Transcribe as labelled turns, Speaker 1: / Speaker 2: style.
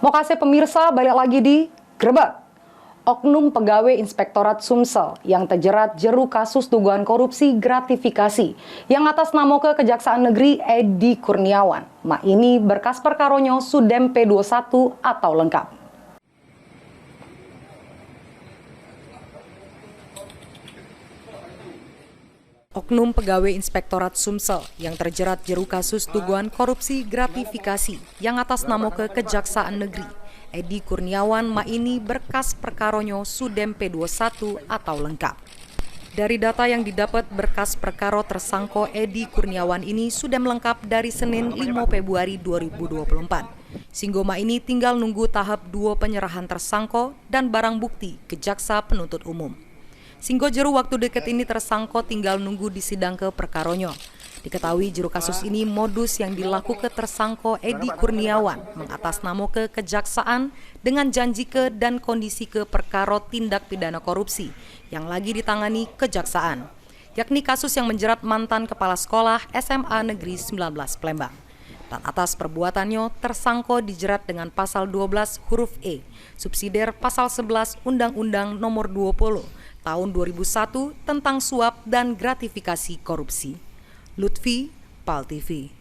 Speaker 1: Makasih pemirsa, balik lagi di Grebek. Oknum pegawai Inspektorat Sumsel yang terjerat jeru kasus dugaan korupsi gratifikasi yang atas nama ke Kejaksaan Negeri Edi Kurniawan. Ini berkas perkaronyo Sudem P21 atau lengkap. Oknum pegawai Inspektorat Sumsel yang terjerat jeru kasus dugaan korupsi gratifikasi yang atas nama ke Kejaksaan Negeri Edi Kurniawan ini berkas perkaronyo Sudem P21 atau lengkap. Dari data yang didapat, berkas perkara tersangko Edi Kurniawan ini sudah lengkap dari Senin 5 Februari 2024. Sehingga ini tinggal nunggu tahap 2 penyerahan tersangko dan barang bukti ke jaksa penuntut umum. Singgo jeru waktu dekat ini tersangko tinggal nunggu disidang ke perkaronyo. Diketahui jeru kasus ini modus yang dilakukan tersangko Edi Kurniawan mengatasnamo ke kejaksaan dengan janji ke dan kondisi ke perkara tindak pidana korupsi yang lagi ditangani kejaksaan, yakni kasus yang menjerat mantan kepala sekolah SMA Negeri 19 Palembang. Dan atas perbuatannya tersangko dijerat dengan pasal 12 huruf E, subsidiar pasal 11 Undang-Undang Nomor 20 Tahun 2001 tentang suap dan gratifikasi korupsi. Lutfi, PAL TV.